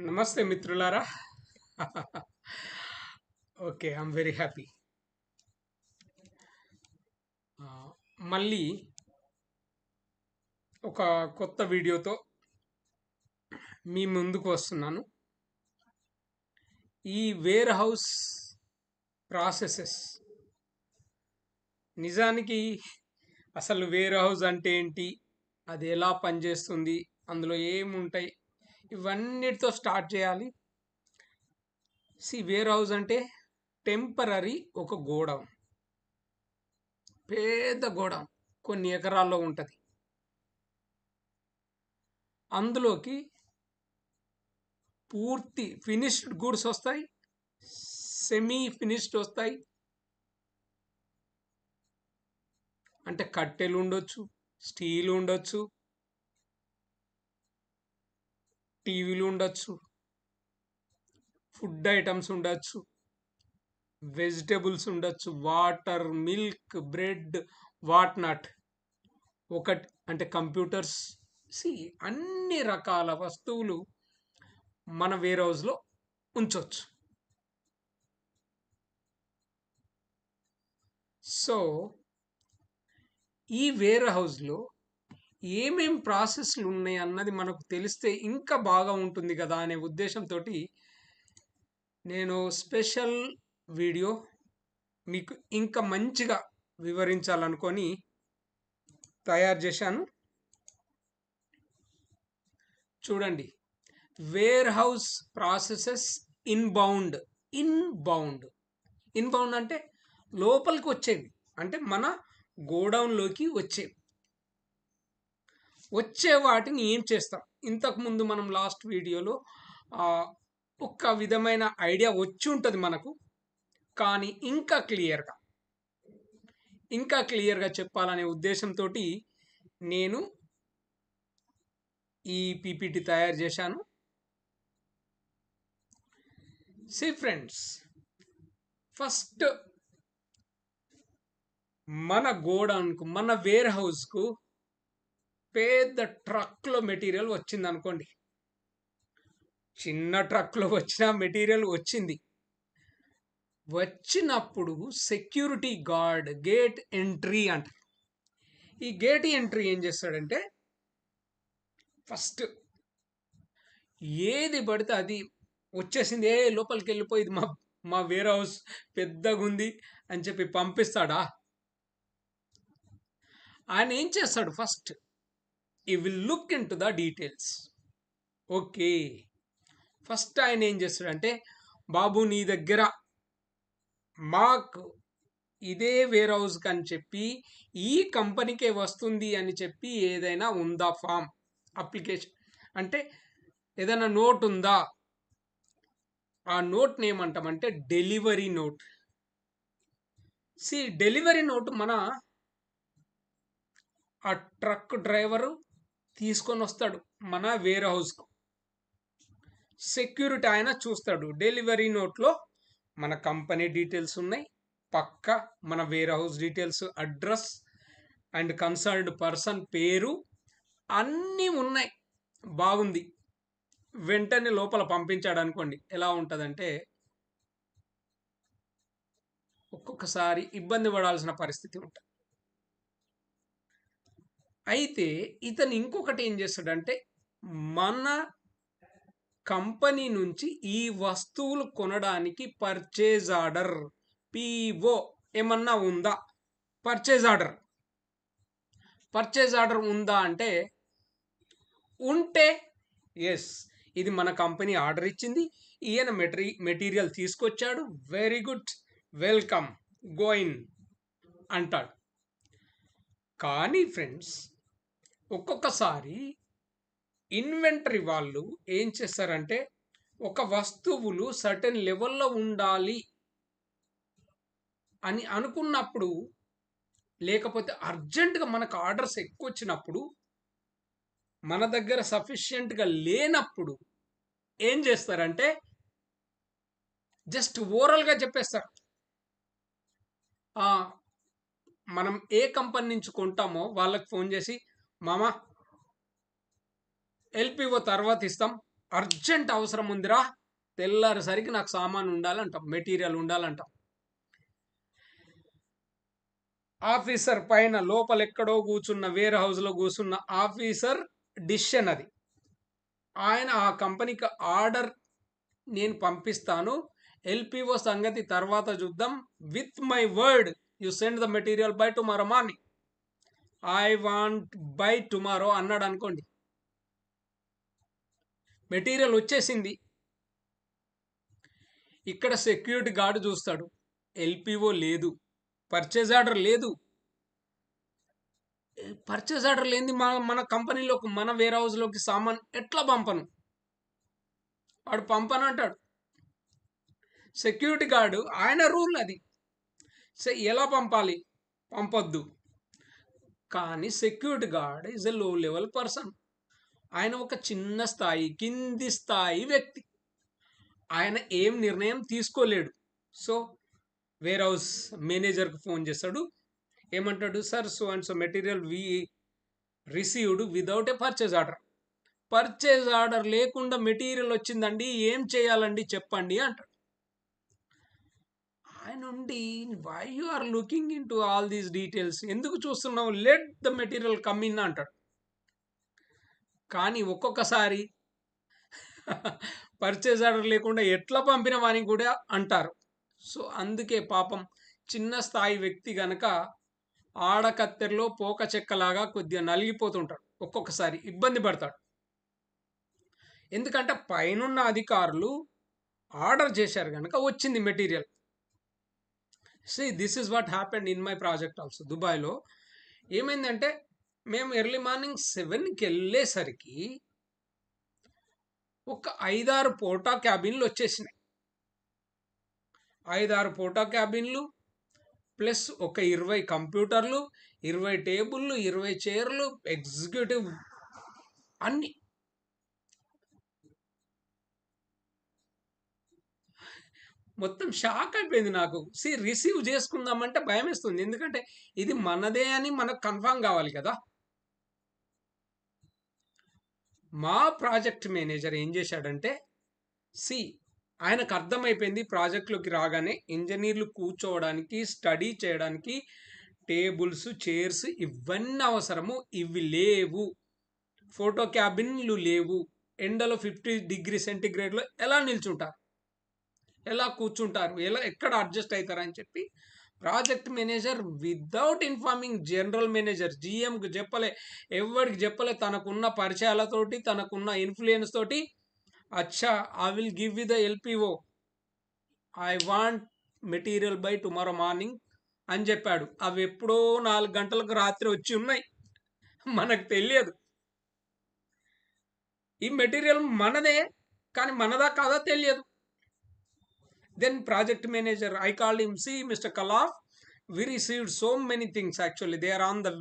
నమస్తే మిత్రులారా. Okay, I'm very happy. మళ్ళీ ఒక కొత్త వీడియోతో మీ ముందుకు వస్తున్నాను. ఈ వేర్ హౌస్ ప్రాసెసెస్ నిజానికి అసలు వేర్ హౌస్ అంటే ఏంటి, అది ఎలా పనిచేస్తుంది, అందులో ఏముంటాయి, ఇవన్నిటితో స్టార్ట్ చేయాలి. వేర్ హౌస్ అంటే టెంపరరీ ఒక గోడౌన్, పెద్ద గోడౌన్, కొన్ని ఎకరాల్లో ఉంటుంది. అందులోకి పూర్తి ఫినిష్డ్ గూడ్స్ వస్తాయి, సెమీ ఫినిష్డ్ వస్తాయి. అంటే కట్టెలు ఉండొచ్చు, స్టీల్ ఉండొచ్చు, టీవీలు ఉండొచ్చు, ఫుడ్ ఐటమ్స్ ఉండొచ్చు, వెజిటబుల్స్ ఉండొచ్చు, water, milk, bread, what not. ఒకటి అంటే కంప్యూటర్స్. అన్ని రకాల వస్తువులు మన వేర్ హౌస్లో ఉంచవచ్చు. సో ఈ వేర్ హౌస్లో ఏమేం ప్రాసెస్లు ఉన్నాయి అన్నది మనకు తెలిస్తే ఇంకా బాగా ఉంటుంది కదా అనే ఉద్దేశంతో నేను స్పెషల్ వీడియో మీకు ఇంకా మంచిగా వివరించాలనుకొని తయారు చేశాను. చూడండి, warehouse processes inbound. Inbound అంటే లోపలికి వచ్చేవి, అంటే మన గోడౌన్లోకి వచ్చే వాటిని ఏం చేస్తాం. ఇంతకుముందు మనం లాస్ట్ వీడియోలో ఒక విధమైన ఐడియా వచ్చి ఉంటుంది మనకు, కానీ ఇంకా క్లియర్గా చెప్పాలనే ఉద్దేశంతో నేను ఈ పీపీటీ తయారు చేశాను. ఫ్రెండ్స్, ఫస్ట్ మన గోడౌన్కు, మన వేర్ హౌస్కు పెద్ద ట్రక్లో మెటీరియల్ వచ్చింది అనుకోండి. చిన్న ట్రక్లో వచ్చిన మెటీరియల్ వచ్చినప్పుడు సెక్యూరిటీ గార్డ్ గేట్ ఎంట్రీ అంటారు. ఈ గేట్ ఎంట్రీ ఏం చేస్తాడంటే, ఫస్ట్ ఏది పడితే అది వచ్చేసింది, లోపలికి వెళ్ళిపోయింది, మా వేర్ హౌస్ పెద్దగా ఉంది అని చెప్పి పంపిస్తాడా? ఆయన ఏం చేస్తాడు, ఫస్ట్ ఈ will look in to the details. Okay, first ఆయన ఏం చేస్తాడంటే, బాబు నీ దగ్గర మాకు ఇదే వేర్ హౌస్ అని చెప్పి ఈ కంపెనీకే వస్తుంది అని చెప్పి ఏదైనా ఉందా, ఫామ్ అప్లికేషన్ అంటే ఏదైనా నోట్ ఉందా? ఆ నోట్ని ఏమంటామంటే డెలివరీ నోట్. డెలివరీ నోట్ మన ఆ ట్రక్ డ్రైవరు తీసుకొని వస్తాడు మన వేర్ హౌస్కు. సెక్యూరిటీ ఆయన చూస్తాడు, డెలివరీ నోట్లో మన కంపెనీ డీటెయిల్స్ ఉన్నాయి, పక్క మన warehouse details, address and concerned person పేరు అన్నీ ఉన్నాయి, బాగుంది. వెంటనే లోపల పంపించాడు అనుకోండి, ఎలా ఉంటుందంటే ఒక్కొక్కసారి ఇబ్బంది పడాల్సిన పరిస్థితి ఉంటుంది. అయితే ఇతను ఇంకొకటి ఏం చేస్తాడంటే, మన కంపెనీ నుంచి ఈ వస్తువులు కొనడానికి పర్చేజ్ ఆర్డర్, పిఓ ఏమన్నా ఉందా? పర్చేజ్ ఆర్డర్ ఉందా అంటే, ఉంటే ఎస్, ఇది మన కంపెనీ ఆర్డర్ ఇచ్చింది, ఈయన మెటీరియల్ తీసుకొచ్చాడు, వెరీ గుడ్, వెల్కమ్, గోయిన్ అంటాడు. కానీ ఫ్రెండ్స్, ఒక్కొక్కసారి ఇన్వెంటరీ వాళ్ళు ఏం చేస్తారంటే, ఒక వస్తువులు సర్టెన్ లెవెల్లో ఉండాలి అని అనుకున్నప్పుడు, లేకపోతే అర్జెంటుగా మనకు ఆర్డర్స్ ఎక్కువ వచ్చినప్పుడు, మన దగ్గర సఫిషియెంట్గా లేనప్పుడు ఏం చేస్తారంటే, జస్ట్ ఓరల్గా చెప్పేస్తారు. మనం ఏ కంపెనీ నుంచి కొంటామో వాళ్ళకి ఫోన్ చేసి, మామా ఎల్పిఓ తర్వాత ఇస్తాం, అర్జెంట్ అవసరం ఉందిరా, తెల్లారేసరికి నాకు సామాన్ ఉండాలంటాం, మెటీరియల్ ఉండాలంటాం. ఆఫీసర్ పైన లోపల ఎక్కడో కూర్చున్న వేర్ హౌస్లో కూర్చున్న ఆఫీసర్ డిసిషన్ అది. ఆయన ఆ కంపెనీకి ఆర్డర్ నేను పంపిస్తాను, ఎల్పిఓ సంగతి తర్వాత చూద్దాం, with my word you send the material by tomorrow morning, I want buy tomorrow అన్నాడు అనుకోండి. మెటీరియల్ వచ్చేసింది, ఇక్కడ సెక్యూరిటీ గార్డు చూస్తాడు, ఎల్పిఓ లేదు, పర్చేజ్ ఆర్డర్ లేదు. పర్చేజ్ ఆర్డర్ లేని మన కంపెనీలోకి, మన వేర్ హౌస్లోకి సామాన్ ఎట్లా పంపను? వాడు పంపను అంటాడు. సెక్యూరిటీ గార్డు ఆయన రూల్ అది, ఎలా పంపాలి? పంపొద్దు. కానీ సెక్యూరిటీ గార్డ్ ఈజ్ ఎ లో లెవెల్ పర్సన్. ఆయన ఒక చిన్న స్థాయి, కింది స్థాయి వ్యక్తి. ఆయన ఏం నిర్ణయం తీసుకోలేడు. సో వేర్ హౌస్ మేనేజర్కి ఫోన్ చేస్తాడు, ఏమంటాడు, sir so and so material we received without a purchase order. Purchase order లేకుండా మెటీరియల్ వచ్చిందండి, ఏం చేయాలండి చెప్పండి అంటాడు. ఆయన నుండి why you are looking into all these details, ఎందుకు చూస్తున్నావు, let the material come in అంటాడు. కానీ ఒక్కొక్కసారి పర్చేజ్ ఆర్డర్ లేకుండా ఎట్లా పంపినవని కూడా అంటారు. సో అందుకే పాపం చిన్న స్థాయి వ్యక్తి గనక ఆడకత్తెరలో పోక చెక్కలాగా కొద్దిగా నలిగిపోతుంటాడు, ఒక్కొక్కసారి ఇబ్బంది పడతాడు. ఎందుకంటే పైనున్న అధికారులు ఆర్డర్ చేశారు కనుక వచ్చింది material. This is what happened in my project also. దుబాయ్లో ఏమైందంటే మేము ఎర్లీ మార్నింగ్ 7కి వెళ్ళేసరికి ఒక 5-6 పోటా క్యాబిన్లు వచ్చేసినాయి. 5-6 పోటా క్యాబిన్లు ప్లస్ ఒక 20 కంప్యూటర్లు, 20 టేబుల్లు, 20 చైర్లు, ఎగ్జిక్యూటివ్ అన్ని. మొత్తం షాక్ అయిపోయింది నాకు. రిసీవ్ చేసుకుందామంటే భయం వేస్తుంది, ఎందుకంటే ఇది మనదే అని మనకు కన్ఫర్మ్ కావాలి కదా. మా ప్రాజెక్ట్ మేనేజర్ ఏం చేశాడంటే, ఆయనకు అర్థమైపోయింది ప్రాజెక్ట్లోకి రాగానే ఇంజనీర్లు కూర్చోవడానికి, స్టడీ చేయడానికి టేబుల్స్, చైర్స్ ఇవన్నీ అవసరము, ఇవి లేవు, ఫోటో క్యాబిన్లు లేవు, ఎండలో 50 డిగ్రీ సెంటిగ్రేడ్లో ఎలా నిల్చుంటారు, ఎలా కూర్చుంటారు, ఎక్కడ అడ్జస్ట్ అవుతారని చెప్పి project manager without informing general manager, జిఎంకి చెప్పలే, ఎవరికి చెప్పలే, తనకున్న పరిచయాలతోటి, తనకున్న ఇన్ఫ్లుయెన్స్ తోటి, అచ్చా I will give you the LPO, I want material by tomorrow morning అని చెప్పాడు. అవి ఎప్పుడో 4 గంటలకు రాత్రి వచ్చి ఉన్నాయి, మనకు తెలియదు. ఈ మెటీరియల్ మనదే, కానీ మనదా కాదా తెలియదు. Then project manager, I called him, see Mr. Kalaf, we received so many things, actually they are on the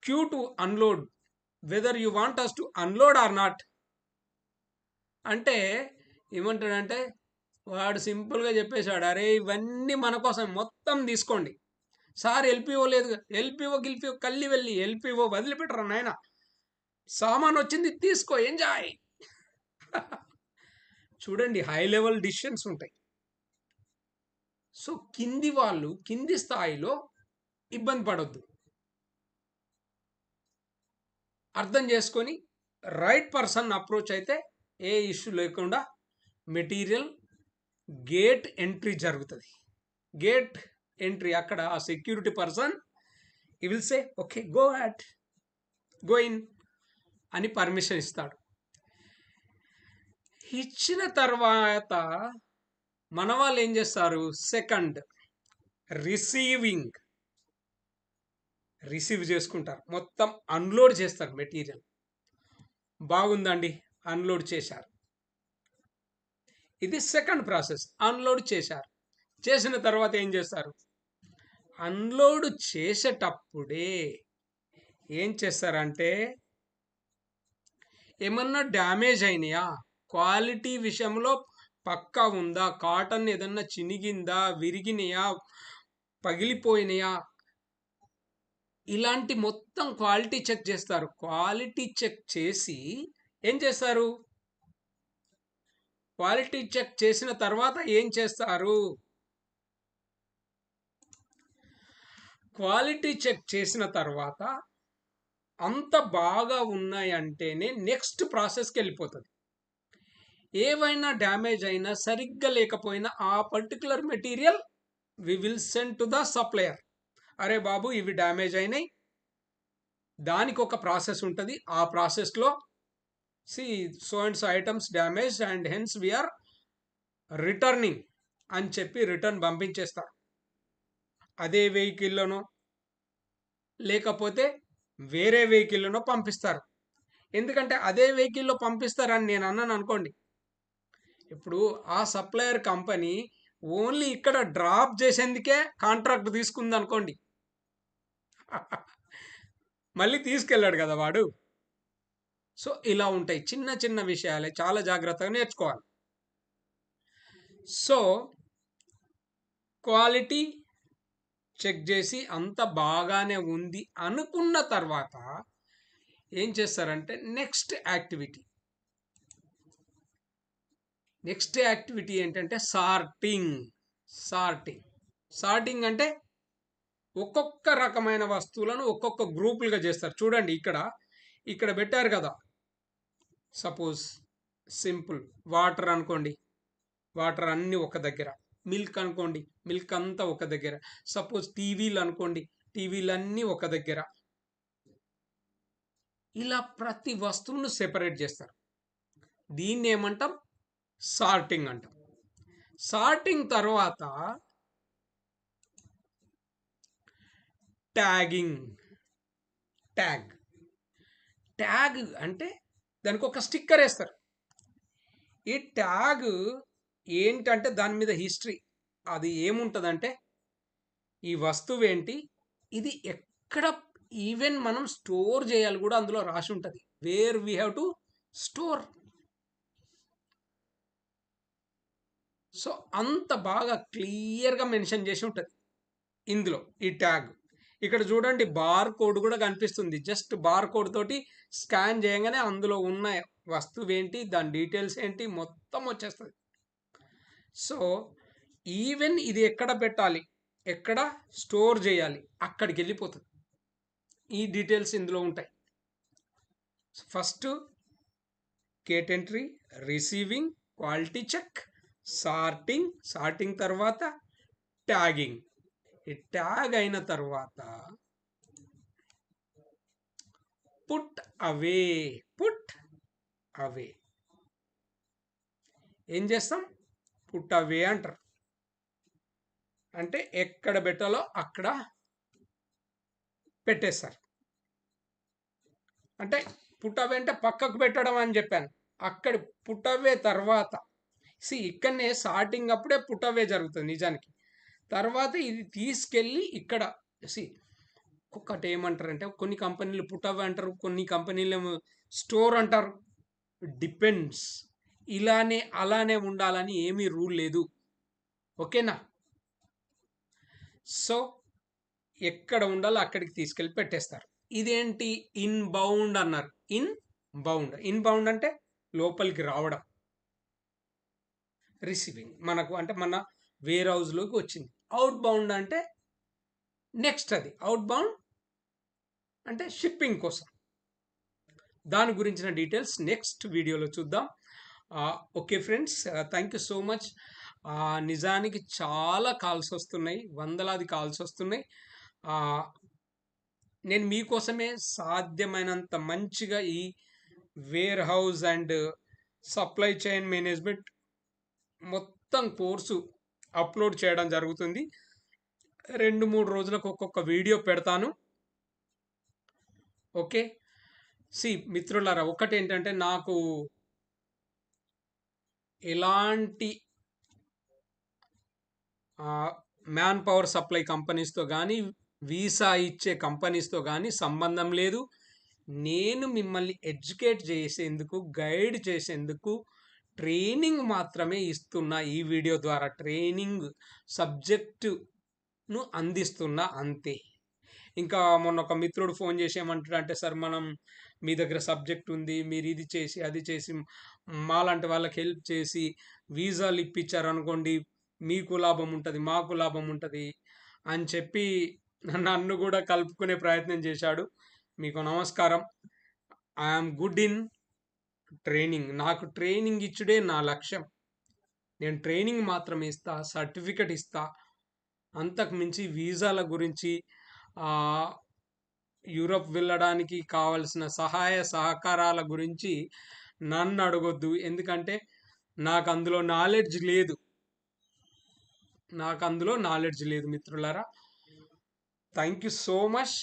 queue to unload, whether you want us to unload or not. అంటే ఏమంటాడంటే వాడు సింపుల్గా చెప్పేశాడు, అరే ఇవన్నీ మన కోసం మొత్తం తీసుకోండి సార్, ఎల్పిఓ లేదు, ఎల్పిఓ కల్లి వెళ్ళి ఎల్పిఓ వదిలిపెట్టరా నాయన, సామాన్ వచ్చింది తీసుకో, ఎంజాయ్. చూడండి, హై లెవెల్ డిసిషన్స్ ఉంటాయి. సో కింది వాళ్ళు కింది స్థాయిలో ఇబ్బంది పడొద్దు, అర్థం చేసుకొని రైట్ పర్సన్ అప్రోచ్ అయితే ఏ ఇష్యూ లేకుండా మెటీరియల్ గేట్ ఎంట్రీ జరుగుతుంది. గేట్ ఎంట్రీ అక్కడ ఆ సెక్యూరిటీ పర్సన్ ఈ will say okay go in అని పర్మిషన్ ఇస్తాడు. ఇచ్చిన తర్వాత మన వాళ్ళు ఏం చేస్తారు, సెకండ్ రిసీవ్ చేసుకుంటారు, మొత్తం అన్లోడ్ చేస్తారు మెటీరియల్. బాగుందండి, అన్లోడ్ చేశారు, ఇది సెకండ్ ప్రాసెస్. అన్లోడ్ చేశారు, చేసిన తర్వాత ఏం చేస్తారు, అన్లోడ్ చేసేటప్పుడే ఏం చేస్తారంటే, ఏమన్నా డ్యామేజ్ అయినాయా, క్వాలిటీ విషయంలో పక్కా ఉందా, కాటన్ ఏదన్నా చినిగిందా, విరిగినాయా, పగిలిపోయినాయా, ఇలాంటి మొత్తం క్వాలిటీ చెక్ చేస్తారు. క్వాలిటీ చెక్ చేసి ఏం చేస్తారు, క్వాలిటీ చెక్ చేసిన తర్వాత ఏం చేస్తారు? క్వాలిటీ చెక్ చేసిన తర్వాత అంత బాగా ఉన్నాయంటేనే నెక్స్ట్ ప్రాసెస్కి వెళ్ళిపోతుంది. ఏవైనా డ్యామేజ్ అయినా సరిగ్గా లేకపోయినా ఆ particular material we will send to the supplier. అరే బాబు ఇవి డ్యామేజ్ అయినాయి, దానికి ఒక ప్రాసెస్ ఉంటుంది. ఆ ప్రాసెస్లో so and so items damage and hence we are returning అని చెప్పి రిటర్న్ పంపించేస్తారు. అదే వెహికల్లోనో లేకపోతే వేరే వెహికల్లోనో పంపిస్తారు. ఎందుకంటే అదే వెహికల్లో పంపిస్తారని నేను అన్నాను అనుకోండి, ఇప్పుడు ఆ సప్లయర్ కంపెనీ ఓన్లీ ఇక్కడ డ్రాప్ చేసేందుకే కాంట్రాక్ట్ తీసుకుంది అనుకోండి, మళ్ళీ తీసుకెళ్ళాడు కదా వాడు. సో ఇలా ఉంటాయి చిన్న చిన్న విషయాలే, చాలా జాగ్రత్తగా నేర్చుకోవాలి. సో క్వాలిటీ చెక్ చేసి అంత బాగానే ఉంది అనుకున్న తర్వాత ఏం చేస్తారంటే నెక్స్ట్ యాక్టివిటీ ఏంటంటే సార్టింగ్ అంటే ఒక్కొక్క రకమైన వస్తువులను ఒక్కొక్క గ్రూపులుగా చేస్తారు. చూడండి ఇక్కడ పెట్టారు కదా, సపోజ్ సింపుల్ వాటర్ అనుకోండి, వాటర్ అన్నీ ఒక దగ్గర. మిల్క్ అనుకోండి, మిల్క్ అంతా ఒక దగ్గర. సపోజ్ టీవీలు అనుకోండి, టీవీలన్నీ ఒక దగ్గర. ఇలా ప్రతి వస్తువును సెపరేట్ చేస్తారు. దీన్ని ఏమంటాం? సార్టింగ్ అంటాం. సార్టింగ్ తర్వాత ట్యాగ్ అంటే దానికి ఒక స్టిక్కర్ వేస్తారు. ఈ ట్యాగ్ ఏంటంటే దాని మీద హిస్టరీ, అది ఏముంటుందంటే ఈ వస్తువు ఏంటి, ఇది ఎక్కడ ఈవెన్ మనం స్టోర్ చేయాలి కూడా అందులో రాసి ఉంటుంది, where we have to store. So అంత బాగా క్లియర్గా మెన్షన్ చేసి ఉంటుంది ఇందులో ఈ ట్యాగ్. ఇక్కడ చూడండి బార్ కోడ్ కూడా కనిపిస్తుంది. జస్ట్ బార్ కోడ్ తోటి స్కాన్ చేయగానే అందులో ఉన్న వస్తువు ఏంటి, దాని డీటెయిల్స్ ఏంటి మొత్తం వచ్చేస్తుంది. సో ఈవెన్ ఇది ఎక్కడ పెట్టాలి, ఎక్కడ స్టోర్ చేయాలి అక్కడికి వెళ్ళిపోతుంది. ఈ డీటెయిల్స్ ఇందులో ఉంటాయి. First gate entry, receiving, quality check, sorting తర్వాత ట్యాగింగ్. ఈ ట్యాగ్ అయిన తర్వాత పుట్ అవే ఏం చేస్తాం? పుట్ అవే అంటారు. అంటే ఎక్కడ పెట్టాలో అక్కడ పెట్టేస్తారు. అంటే పుట్ అవే అంటే పక్కకు పెట్టడం అని చెప్పాను. అక్కడ పుట్ అవే తర్వాత ఇక్కడనే సార్టింగ్ అప్పుడే పుట్ అవే జరుగుతుంది నిజానికి. తర్వాత ఇది తీసుకెళ్ళి ఇక్కడ ఒక్కటి ఏమంటారంటే కొన్ని కంపెనీలు పుట్ అవే అంటారు, కొన్ని కంపెనీలు ఏమో స్టోర్ అంటారు. డిపెండ్స్. అలానే ఉండాలని ఏమీ రూల్ లేదు. ఓకేనా? సో ఎక్కడ ఉండాలో అక్కడికి తీసుకెళ్ళి పెట్టేస్తారు. ఇదేంటి? ఇన్బౌండ్ అన్నారు. ఇన్బౌండ్ అంటే లోపలికి రావడం. రిసీవింగ్ మనకు అంటే మన వేర్ హౌస్లోకి వచ్చింది. అవుట్ బౌండ్ అంటే నెక్స్ట్, అది అవుట్ బౌండ్ అంటే షిప్పింగ్ కోసం. దాని గురించిన డీటెయిల్స్ నెక్స్ట్ వీడియోలో చూద్దాం. Okay friends, thank you so much. నిజానికి చాలా కాల్స్ వస్తున్నాయి, వందలాది కాల్స్ వస్తున్నాయి. నేను మీకోసమే సాధ్యమైనంత మంచిగా ఈ warehouse and supply chain management మొత్తం కోర్సు అప్లోడ్ చేయడం జరుగుతుంది. 2-3 రోజులకు ఒక్కొక్క వీడియో పెడతాను. ఓకే, మిత్రులారా, ఒకటి ఏంటంటే నాకు ఎలాంటి మ్యాన్ పవర్ సప్లై కంపెనీస్తో కానీ వీసా ఇచ్చే కంపెనీస్తో కానీ సంబంధం లేదు. నేను మిమ్మల్ని ఎడ్యుకేట్ చేసేందుకు, గైడ్ చేసేందుకు ట్రైనింగ్ మాత్రమే ఇస్తున్నా. ఈ వీడియో ద్వారా ట్రైనింగ్ సబ్జెక్టును అందిస్తున్నా అంతే. ఇంకా మొన్న ఒక మిత్రుడు ఫోన్ చేసి ఏమంటాడు అంటే, సార్ మనం మీ దగ్గర సబ్జెక్ట్ ఉంది, మీరు ఇది చేసి అది చేసి మాలాంటి వాళ్ళకి హెల్ప్ చేసి వీసాలు ఇప్పించారనుకోండి, మీకు లాభం ఉంటుంది, మాకు లాభం ఉంటుంది అని చెప్పి నన్ను కూడా కలుపుకునే ప్రయత్నం చేశాడు. మీకు నమస్కారం. I'm good in training. నాకు ట్రైనింగ్ ఇచ్చుడే నా లక్ష్యం. నేను ట్రైనింగ్ మాత్రమే ఇస్తా, సర్టిఫికెట్ ఇస్తా. అంతకు మించి వీసాల గురించి యూరప్ వెళ్ళడానికి కావలసిన సహాయ సహకారాల గురించి నన్ను అడగొద్దు. ఎందుకంటే నాకు అందులో నాలెడ్జ్ లేదు మిత్రులారా. Thank you so much.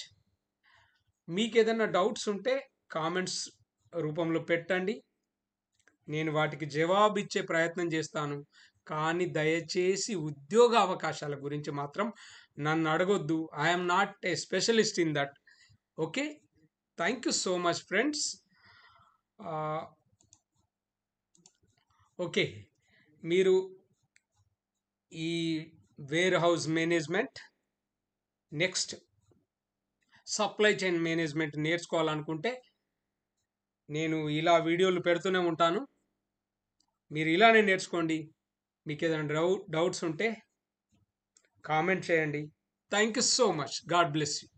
మీకు ఏదైనా డౌట్స్ ఉంటే కామెంట్స్ రూపంలో పెట్టండి, నేను వాటికి జవాబు ఇచ్చే ప్రయత్నం చేస్తాను. కానీ దయచేసి ఉద్యోగ అవకాశాల గురించి మాత్రం నన్ను అడగొద్దు. I'm not a specialist in that. Okay, thank you so much friends. Okay, మీరు ఈ warehouse management, next supply chain management నేర్చుకోవాలనుకుంటే నేను ఇలా వీడియోలు పెడుతూనే ఉంటాను. మీరు ఇలానే నేర్చుకోండి. మీకు ఏదైనా డౌట్స్ ఉంటే కామెంట్ చేయండి. Thank you so much. God bless you.